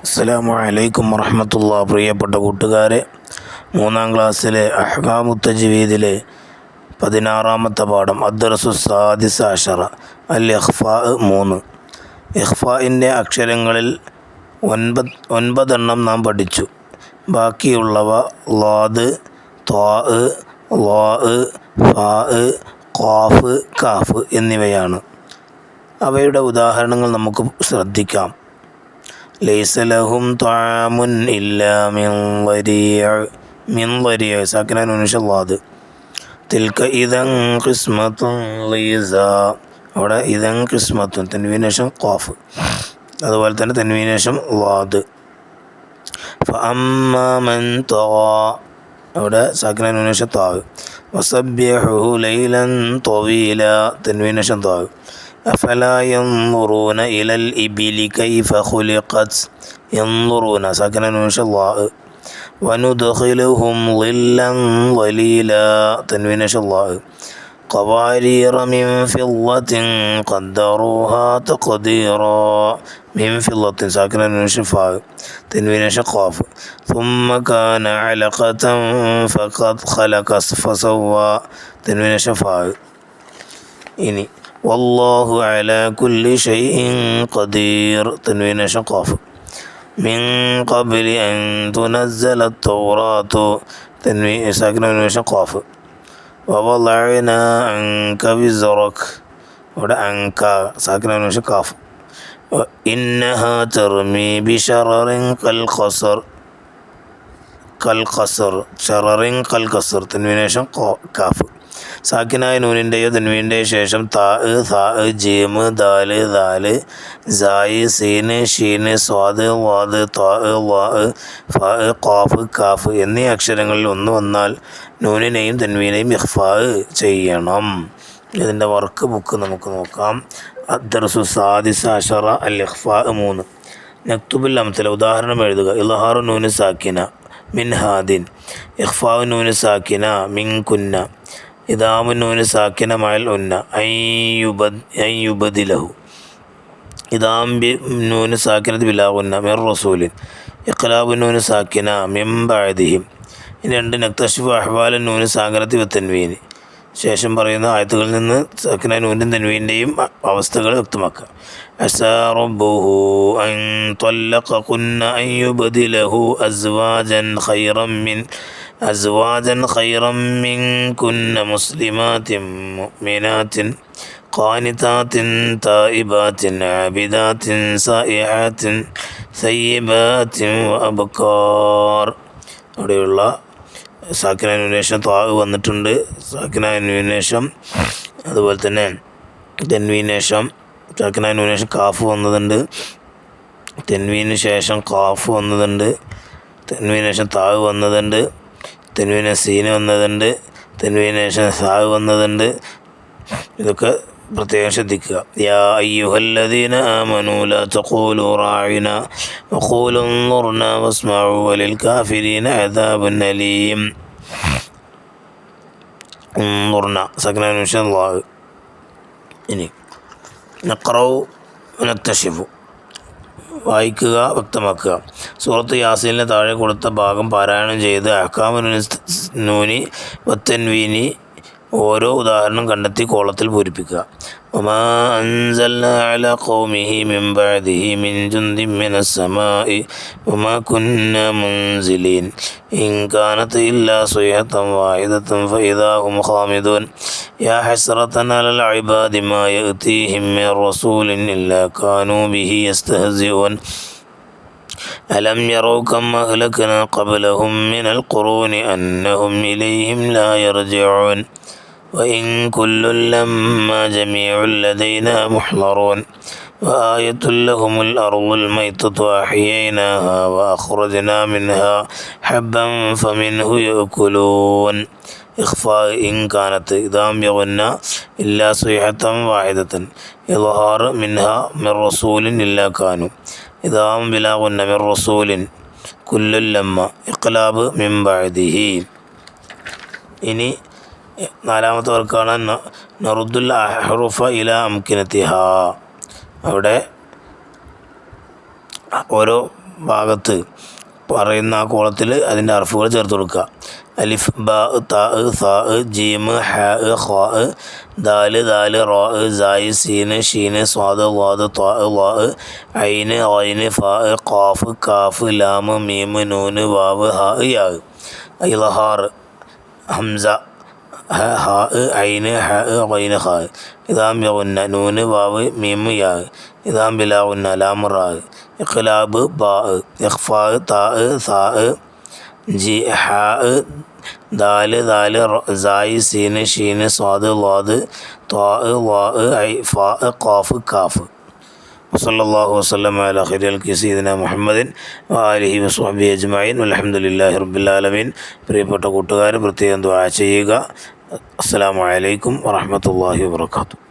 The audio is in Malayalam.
അസ്സലാമു അലൈക്കും വറഹ്മത്തുള്ളാഹി. പ്രിയപ്പെട്ട കൂട്ടുകാരെ, 3-ാം ക്ലാസ്സിലെ അഹ്കാമു തജ്വീദിലെ 16-ാമത്തെ പാഠം അദ്ദർസു സാദിസ അശറ അൽ ഇഖ്ഫാ 3. ഇഖ്ഫാഇൻ്റെ അക്ഷരങ്ങളിൽ 9 എണ്ണം നാം പഠിച്ചു. ബാക്കിയുള്ളവ ളാദ്, ത്വാ, ളാ, ഫാ, ഖാഫ്, കാഫ് എന്നിവയാണ്. അവയുടെ ഉദാഹരണങ്ങൾ നമുക്ക് ശ്രദ്ധിക്കാം. ലൈസ ലഹും ത്വഅമുൻ ഇല്ലാ മിൻ ളരീഅ സാക്കിന നൂൻ ഷദ്ദ്. തിൽക ഇദൻ ഖിസ്മത്തുൻ ളീസ, അവിടെ ഇദൻ ഖിസ്മത്തുൻ തൻവീന് ശേഷം ഖാഫ്, അതുപോലെ തന്നെ തൻവീന് ശേഷം ളാദ്. ഫഅമ്മാ മൻ തഗാ, അവിടെ സാക്കിന നൂൻ ശേഷം താ. വസബ്ബിഹുഹു ലൈലൻ ത്വീല തൻവീന് ശേഷം താ. أفلا ينظرون إلى الإبل كيف خلقت ينظرون ساكن نون الله. وندخلهم ظلا ظليلا تنوين الله. قوارير من فضة قدروها تقديرا من فضة ساكن نون شفاء تنوين شقاف. ثم كان علقة فقد خلق فسوى تنوين شفاء. إني വല്ലാഹു അലാ കുല്ലി ഷൈഇൻ ഖദീർ തൻവീന് ശേഷം ഖാഫ്. മിൻ ഖബ്ലി അൻ തുനസ്സല തൗറാത്തു തൻവീൻ സാക്കിന നൂൻ ശേഷം ഖാഫ്. വവളഅനാ അൻക വിസ്റക്, അവിടെ അൻക സാക്കിന നൂൻ ശേഷം ഖാഫ്. ഇന്നഹാ തർമീ ബിശററിൻ കൽ ഖസർ ഷററിൻ കൽ ഖസർ തൻവീന് ശേഷം കാഫ്. സാക്കിനായ നൂനിൻ്റെയോ തൻവീൻ്റെയോ ശേഷം താ, സാ, ജീമ്, ദാല്, ദാല്, സായ്, സീന്, ഷീന്, സ്വാദ്, വാദ്, ത്വാ, ളാ, ഫാ, ഖാഫ്, കാഫ് എന്നീ അക്ഷരങ്ങളിൽ ഒന്ന് വന്നാൽ നൂനിനെയും തൻവീനെയും ഇഖ്ഫാ ചെയ്യണം. ഇതിൻ്റെ വർക്ക് ബുക്ക് നമുക്ക് നോക്കാം. അദ്ദർസു സാദിസ അശറ അൽ ഇഖ്ഫാ 3. നക്തുബുൽ അംസല, ഉദാഹരണം എഴുതുക. ഇൽഹാറു നൂന് സാക്കിന മിൻ ഹാദിൻ, ഇഖ്ഫാ നൂന് സാക്കിന മിൻ കുന്ന, ഇദാമു നൂന് സാക്കിന മഅൽ ഉന്ന അയ്യുബദിലഹു, ഇദാം നൂന് സാക്കിനത്ത് ബിലാ ഉന്ന മിർ റസൂലിൻ, ഇഖ്ലാബു നൂന് സാക്കിന മിൻ ബഅദിഹിം. 2 നക്തശ്ഫു അഹ്വാല നൂന് സാക്കിനത്ത് ബിത്തൻവീൻ. ശേഷം പറയുന്ന ആയത്തുകളിൽ നിന്ന് സാക്കിന നൂനും തൻവീൻ്റെയും അവസ്ഥകൾ വ്യക്തമാക്കുക. അസാ റബ്ബുഹു അൻ ത്വല്ലഖകുന്ന അൻ യുബ്ദിലഹു അസ്വാജൻ ഖൈറൻ മിൻകുന്ന മുസ്ലിമാത്തിൻ മുഅ്മിനാത്തിൻ ഖാനിതാത്തിൻ തായിബാത്തിൻ ആബിദാത്തിൻ സായിഹാത്തിൻ സയ്യിബാത്തിൻ വഅബ്കാർ. അവിടെയുള്ള സാക്കിന നൂനേഷം ത്വാ വന്നിട്ടുണ്ട്. സാക്കിന നൂനേഷം അതുപോലെ തന്നെ തൻവീനേഷം സാക്കിന നൂനേഷം കാഫ് വന്നതുണ്ട്. തൻവീന് ശേഷം കാഫ് വന്നതുണ്ട്. തൻവീനേഷം താ വന്നതുണ്ട്. തൻവീന സീന് വന്നതുണ്ട്. തൻവീനേഷം സാ വന്നതുണ്ട്. ഇതൊക്കെ പ്രത്യേകം ശ്രദ്ധിക്കുക. യാ അയ്യുഹല്ലദീന ആമനൂ ലാ തഖൂലൂ റാഇന വഖൂലൂ ഉൻദുർനാ വസ്മഊ വലിൽ കാഫിരീന അദാബുൻ അലീം. ഉൻദുർന സക്ന ഇൻഷാല്ലാഹ്. ഇനി നഖറഉ നക്തശിഫു, വായിക്കുക, വ്യക്തമാക്കുക. സൂറത്ത് യാസീനിലെ താഴെ കൊടുത്ത ഭാഗം പാരായണം ചെയ്ത് അഹ്കാമു നൂനി വത്തൻവീനി ഓരോ ഉദാഹരണം കണ്ടെത്തി കോളത്തിൽ പൂരിപ്പിക്കുക. വമാ അൻസൽനാ അലാ ഖൗമിഹി മിൻ ബഅദിഹി മിൻ ജുൻദിൻ മിനസ് സമാഇ വമാ കുന്നാ മുൻസിലീൻ ഇൻ കാനത് ഇല്ലാ സ്വയ്ഹതൻ വാഹിദതൻ ഫഇദാ ഹും ഖാമിദൂൻ. യാ ഹസ്റതൻ അലൽ ഇബാദി മാ യഅതീഹിം മിൻ റസൂലിൻ ഇല്ലാ കാനൂ ബിഹി യസ്തഹ്സിഊൻ. അലം യറൗ കം അഹ്ലക്നാ ഖബ്ലഹും മിനൽ ഖുറൂനി അന്നഹും ഇലൈഹിം ലാ യർജിഊൻ. وإن كل لما جميع لدينا محضرون. وآية لهم الأرض الميتة أحييناها وأخرجنا منها حبا فمنه يأكلون. إخفاء إن كانت إدام بغنى إلا صيحة واحدة. إظهار منها من رسول إلا كانوا. إدام بلا غنى من رسول كل لما. إقلاب من بعده. ഇനി 4-ാമത്തെ വർക്കാണ് നറുദ്ദുൽ അഹ്റുഫ ഇലാ അംകിനതിഹാ. അവിടെ ഓരോ ഭാഗത്ത് പറയുന്ന ആ കോളത്തിൽ അതിൻ്റെ അർഫുകൾ ചേർത്ത് കൊടുക്കുക. അലിഫ്, ബ, ത, സ, ജീമ്, ഹ, ഖ, ദാല്, ദാല്, റ, സായ്, സീന്, ഷീന്, സ്വാദ്, വാദ്, ത്വ, വ, ഐന്, ഐന്, ഫ, ഖാഫ്, കാഫ്, ലാമ്, മീമ്, നൂന്, വാവ്, ഹ, യാ. ഇളഹാർ, ഹംസ, ഹ, ഐന്, ഹ, ഖൈന്, ഖ. ഇദാം ബിഗുന്ന, നൂന്, വാവ്, മീമ്, യാ. ഇദാം ബിലാ ഗുന്ന, ലാമ്, റാ. ഇഖ്ലാബ്, ബാ. ഇഖ്ഫാ, താ, സാ, ജി, ഹ, ദാല്, ദാല്, സായ്, സീന്, ഷീന്, സ്വാദ്, വാദ്, ത്വ, വ, ഐ, ഫ, ഖാഫ്, കാഫ്. വസല്ലല്ലാഹു വസല്ലമ അലാ ഖൈറിൽ ഖൽഖി സയ്യിദിനാ മുഹമ്മദിൻ വആലിഹി വസ്വഹ്ബിഹി അജ്മഈൻ വൽഹംദുലില്ലാഹി റബ്ബിൽ ആലമീൻ. പ്രിയപ്പെട്ട കൂട്ടുകാർ പ്രത്യേകം ദുആ ചെയ്യുക. അസ്സലാമു അലൈക്കും വറഹ്മത്തുള്ളാഹി വബറകാതുഹു.